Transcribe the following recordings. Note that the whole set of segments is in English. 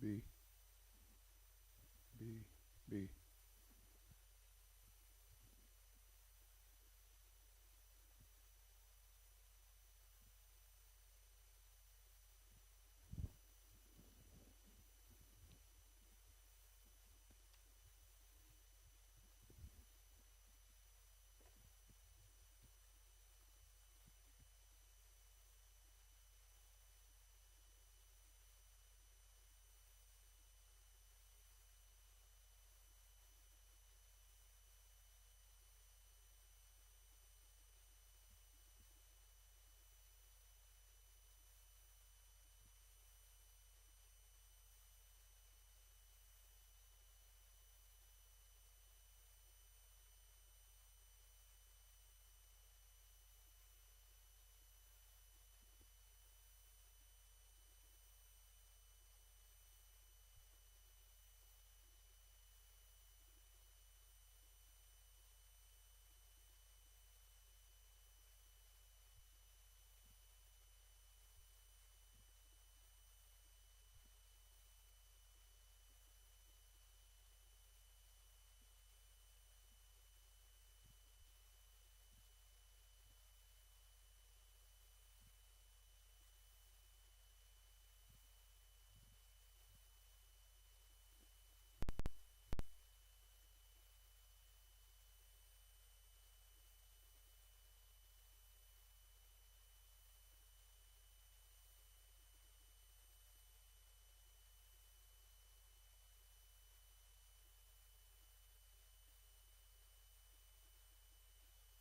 B, B, B.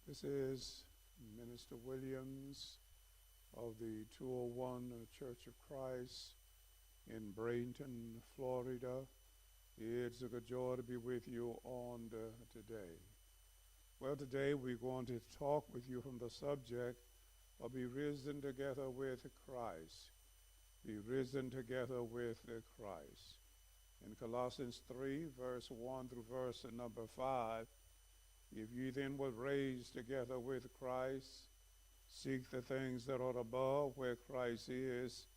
This is Minister Williams of the 201 Church of Christ in Bradenton, Florida. It's a good joy to be with you on today. Well, today we're going to talk with you from the subject of be risen together with Christ. Be risen together with Christ. In Colossians 3, verse 1 through verse number 5, if ye then were raised together with Christ, seek the things that are above, where Christ is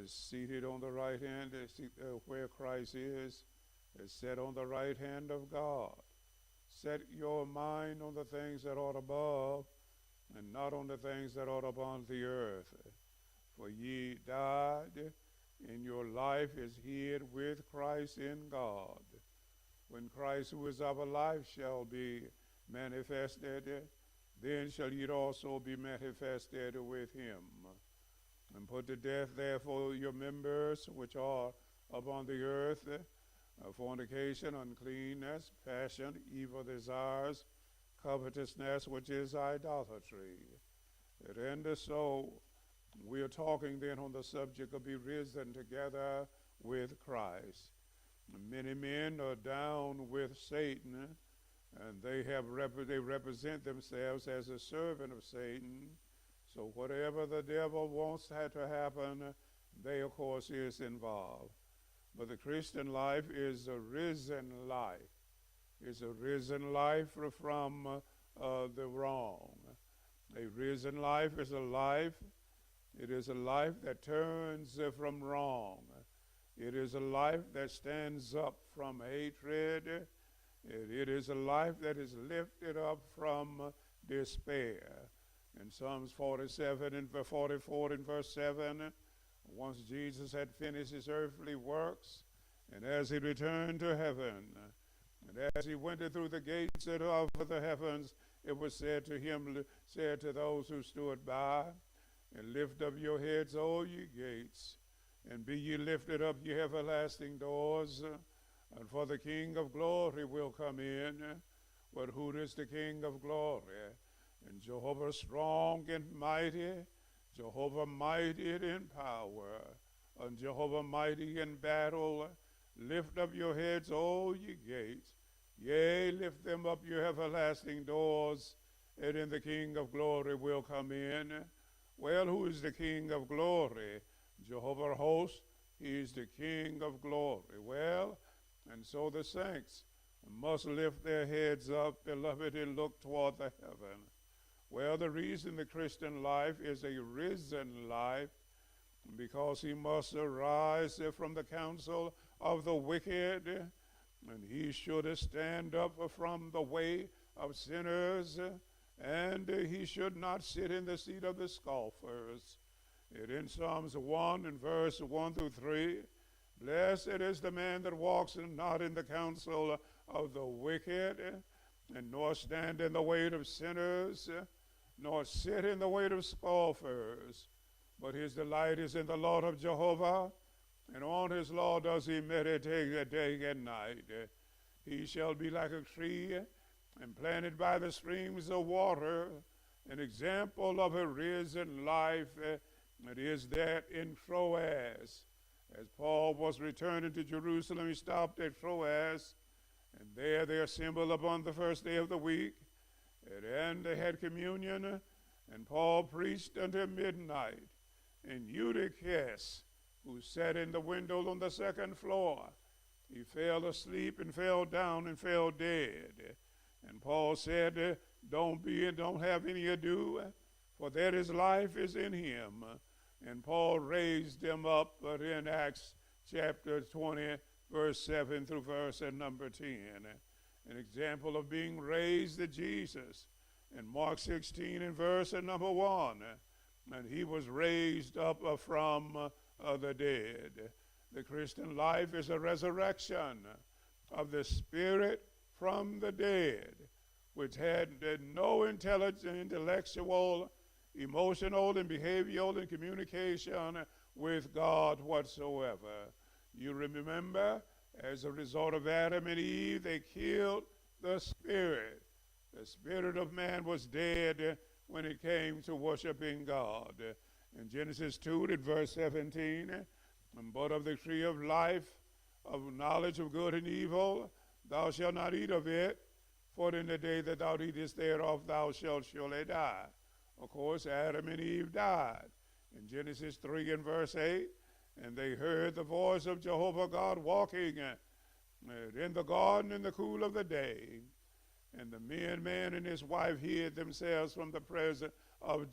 seated on the right hand, where Christ is set on the right hand of God. Set your mind on the things that are above, and not on the things that are upon the earth. For ye died, and your life is hid with Christ in God. When Christ, who is our life, shall be manifested, then shall ye also be manifested with him. And put to death, therefore, your members which are upon the earth, fornication, uncleanness, passion, evil desires, covetousness, which is idolatry. And so we are talking then on the subject of be risen together with Christ. Many men are down with Satan, and they represent themselves as a servant of Satan. So whatever the devil wants to happen, they of course is involved. But the Christian life is a risen life. It's a risen life from the wrong. A risen life is a life. It is a life that turns from wrong. It is a life that stands up from hatred. It is a life that is lifted up from despair. In Psalms 47 and 44 and verse 7, once Jesus had finished his earthly works, and as he returned to heaven, and as he went through the gates of the heavens, it was said to him, said to those who stood by, and lift up your heads, O ye gates, and be ye lifted up, ye everlasting doors, and for the King of glory will come in. But who is the King of glory? And Jehovah strong and mighty, Jehovah mighty in power, and Jehovah mighty in battle. Lift up your heads, O ye gates, yea, lift them up, your everlasting doors, and in the King of glory will come in. Well, who is the King of glory? Jehovah hosts, he is the King of glory. Well, and so the saints must lift their heads up, beloved, and look toward the heaven. Well, the reason the Christian life is a risen life because he must arise from the counsel of the wicked, and he should stand up from the way of sinners, and he should not sit in the seat of the scoffers. It in Psalms 1 and verse 1 through 3, blessed is the man that walks not in the counsel of the wicked, and nor stand in the way of sinners, nor sit in the way of scoffers. But his delight is in the law of Jehovah, and on his law does he meditate day and night. He shall be like a tree and planted by the streams of water, an example of a risen life. It is that in Troas. As Paul was returning to Jerusalem, he stopped at Troas, and there they assembled upon the first day of the week, and they had communion, and Paul preached until midnight. And Eutychus, who sat in the window on the second floor, he fell asleep and fell down and fell dead. And Paul said, don't have any ado, for that his life is in him. And Paul raised him up in Acts chapter 20, verse 7 through verse number 10. An example of being raised to Jesus. In Mark 16 and verse number 1, and he was raised up from the dead. The Christian life is a resurrection of the spirit from the dead, which had no intellectual, emotional, and behavioral and communication with God whatsoever. You remember, as a result of Adam and Eve, they killed the spirit. The spirit of man was dead when it came to worshiping God. In Genesis 2, at verse 17, but of the tree of life, of knowledge of good and evil, thou shalt not eat of it, for in the day that thou eatest thereof, thou shalt surely die. Of course, Adam and Eve died. In Genesis 3 and verse 8, and they heard the voice of Jehovah God walking in the garden in the cool of the day. And the man and his wife hid themselves from the presence of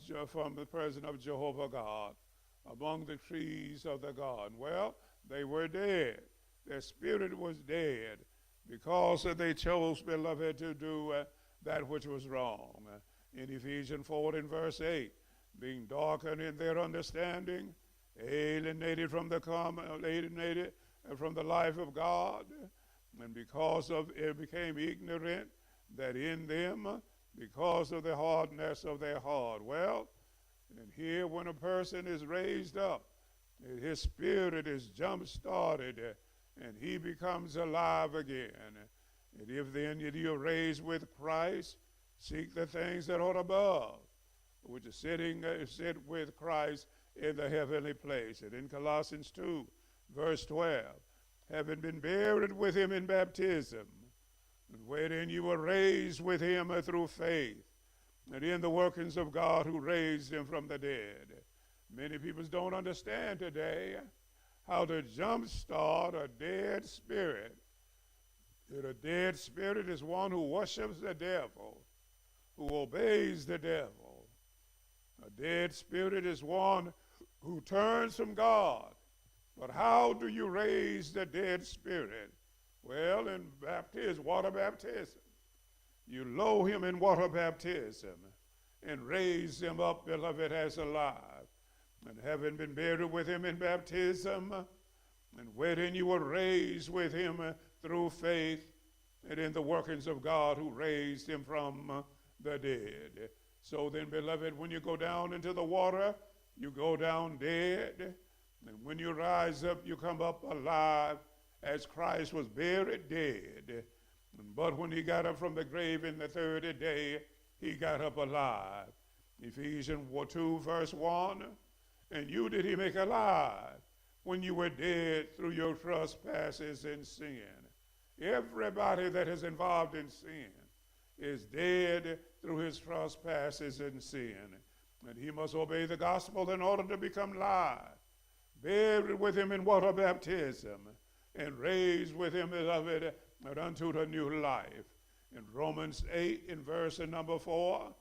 Jehovah God among the trees of the garden. Well, they were dead. Their spirit was dead because they chose, beloved, to do that which was wrong. In Ephesians 4 and verse 8, being darkened in their understanding, alienated from the life of God, and because of it became ignorant that in them, because of the hardness of their heart. Well, and here when a person is raised up, his spirit is jump-started, and he becomes alive again. And if then you're raised with Christ, seek the things that are above, which is sit with Christ in the heavenly place. And in Colossians 2, verse 12, having been buried with him in baptism, and wherein you were raised with him through faith, and in the workings of God who raised him from the dead. Many people don't understand today how to jumpstart a dead spirit. That a dead spirit is one who worships the devil, who obeys the devil. A dead spirit is one who turns from God. But how do you raise the dead spirit? Well, in baptism, water baptism. You lower him in water baptism and raise him up, beloved, as alive. And having been buried with him in baptism, and wherein you were raised with him through faith, and in the workings of God who raised him from the dead. So then, beloved, when you go down into the water, you go down dead. And when you rise up, you come up alive, as Christ was buried dead. But when he got up from the grave in the third day, he got up alive. Ephesians 2, verse 1, and you did he make alive when you were dead through your trespasses and sin. Everybody that is involved in sin is dead through his trespasses and sin. And he must obey the gospel in order to become alive. Buried with him in water baptism, and raised with him, beloved, unto the new life. In Romans 8, in verse number 4,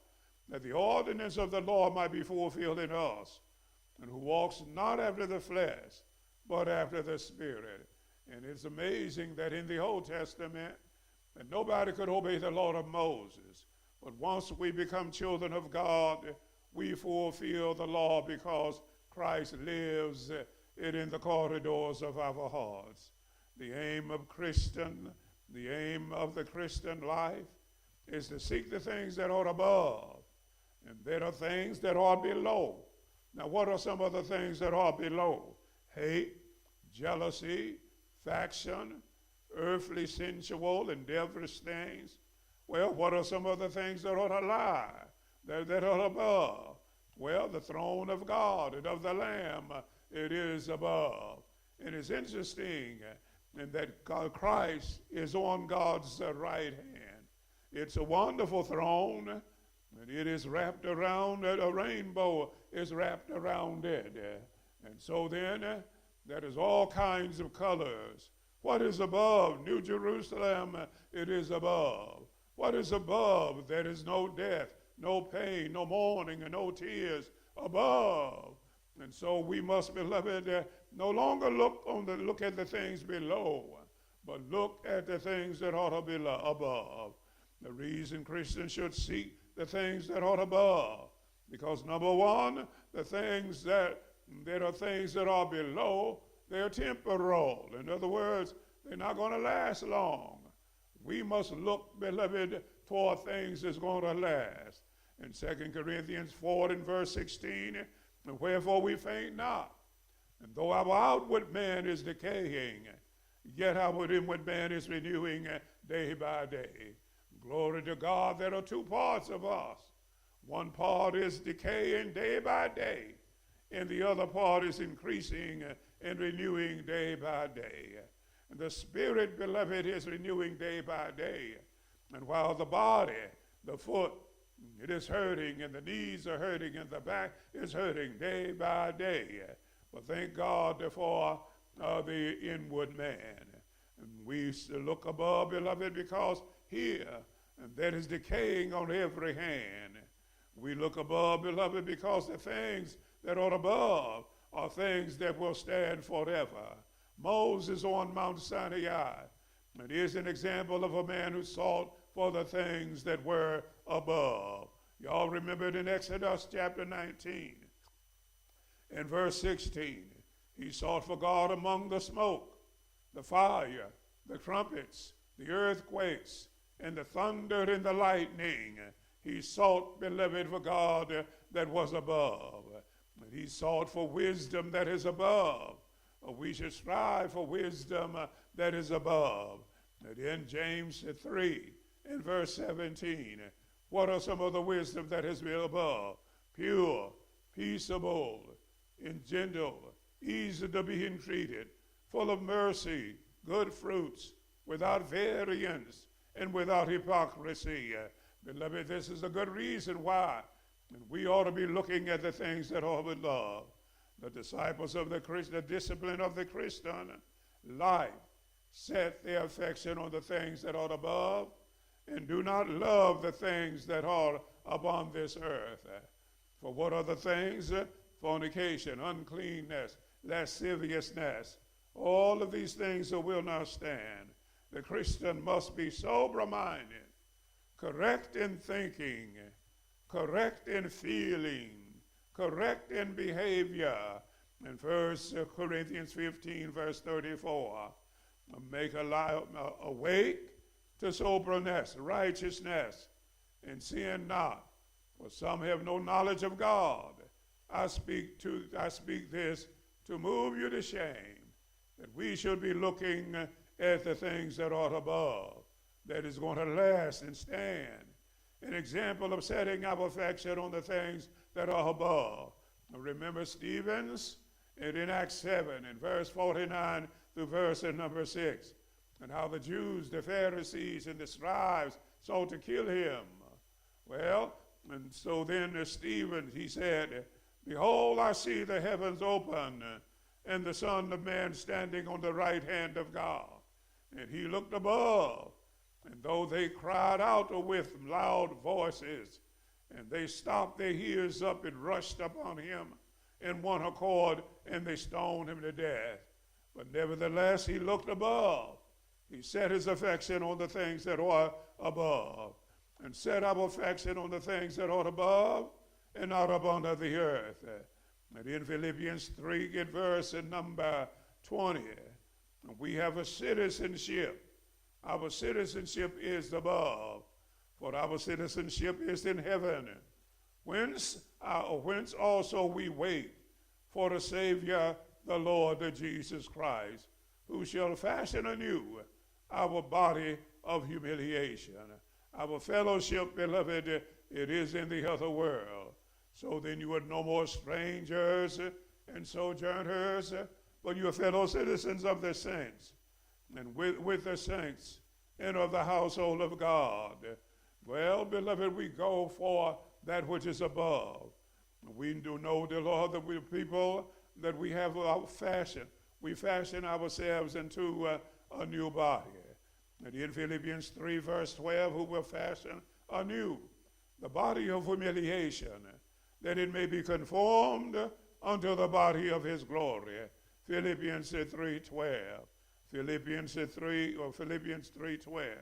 that the ordinance of the law might be fulfilled in us, and who walks not after the flesh, but after the Spirit. And it's amazing that in the Old Testament, that nobody could obey the law of Moses. But once we become children of God, we fulfill the law because Christ lives it in the corridors of our hearts. The aim of the Christian life is to seek the things that are above, and there are things that are below. Now, what are some of the things that are below? Hate, jealousy, faction, earthly, sensual, and devilish things. Well, what are some of the things that are alive, that are above? Well, the throne of God and of the Lamb, it is above. And it's interesting in that Christ is on God's right hand. It's a wonderful throne, and it is wrapped around, a rainbow is wrapped around it. And so then, there is all kinds of colors. What is above? New Jerusalem, it is above. What is above? There is no death, no pain, no mourning, and no tears above. And so we must, beloved, no longer look at the things below, but look at the things that are above. The reason Christians should seek the things that are above, because number one, there are things that are below, they're temporal. In other words, they're not going to last long. We must look, beloved, toward things that's going to last. In 2 Corinthians 4 and verse 16, and wherefore we faint not. And though our outward man is decaying, yet our inward man is renewing day by day. Glory to God, there are two parts of us. One part is decaying day by day, and the other part is increasing and renewing day by day. And the spirit, beloved, is renewing day by day. And while the body, the foot, it is hurting, and the knees are hurting, and the back is hurting day by day. But thank God for the inward man. And we look above, beloved, because here, and that is decaying on every hand. We look above, beloved, because the things that are above are things that will stand forever. Moses on Mount Sinai, it is an example of a man who sought for the things that were above. Y'all remember it in Exodus chapter 19 and verse 16. He sought for God among the smoke, the fire, the trumpets, the earthquakes, and the thunder and the lightning. He sought, beloved, for God that was above. And he sought for wisdom that is above. We should strive for wisdom that is above. And in James 3 and verse 17, what are some of the wisdom that has been above? Pure, peaceable, and gentle, easy to be entreated, full of mercy, good fruits, without variance, and without hypocrisy. Beloved, this is a good reason why we ought to be looking at the things that are with love. The disciples of the Christian, the discipline of the Christian life, set their affection on the things that are above, and do not love the things that are upon this earth. For what are the things? Fornication, uncleanness, lasciviousness. All of these things that will not stand. The Christian must be sober-minded, correct in thinking, correct in feeling, correct in behavior. In 1 Corinthians 15, verse 34, make awake to soberness, righteousness, and sin not. For some have no knowledge of God. I speak this to move you to shame, that we should be looking at the things that are above, that is going to last and stand. An example of setting our affection on the things that are above. Remember Stephen's, and in Acts 7, in verse 49 through verse number 6, and how the Jews, the Pharisees, and the scribes sought to kill him. Well, and so then Stephen, he said, behold, I see the heavens open, and the Son of Man standing on the right hand of God. And he looked above, and though they cried out with loud voices, and they stopped their ears up and rushed upon him, in one accord, and they stoned him to death. But nevertheless, he looked above. He set his affection on the things that are above, and set our affection on the things that are above and not up under the earth. And in Philippians 3, get verse number 20, we have a citizenship. Our citizenship is above, for our citizenship is in heaven, whence also we wait for the Savior, the Lord Jesus Christ, who shall fashion anew our body of humiliation. Our fellowship, beloved, it is in the other world. So then you are no more strangers and sojourners, but you are fellow citizens of the saints, and with the saints and of the household of God. Well, beloved, we go for that which is above. We do know, dear Lord, that we're people that we have our fashion. We fashion ourselves into a new body. And in Philippians 3, verse 12, who will fashion anew the body of humiliation, that it may be conformed unto the body of his glory. Philippians 3:12. Philippians 3:12.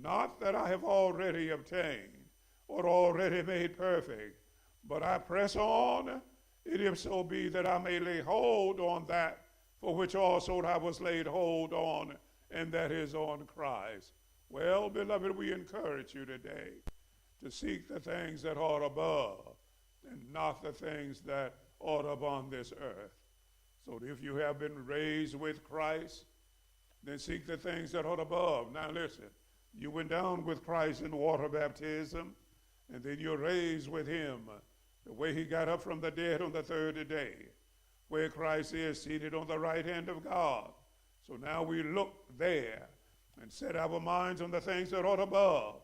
Not that I have already obtained or already made perfect, but I press on, if so be that I may lay hold on that for which also I was laid hold on, and that is on Christ. Well, beloved, we encourage you today to seek the things that are above and not the things that are upon this earth. So if you have been raised with Christ, then seek the things that are above. Now listen, you went down with Christ in water baptism, and then you're raised with him the way he got up from the dead on the third day, where Christ is seated on the right hand of God. So now we look there and set our minds on the things that are above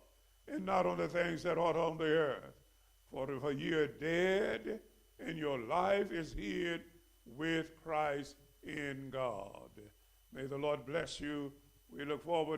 and not on the things that are on the earth. For if you're dead and your life is hid with Christ in God. May the Lord bless you. We look forward to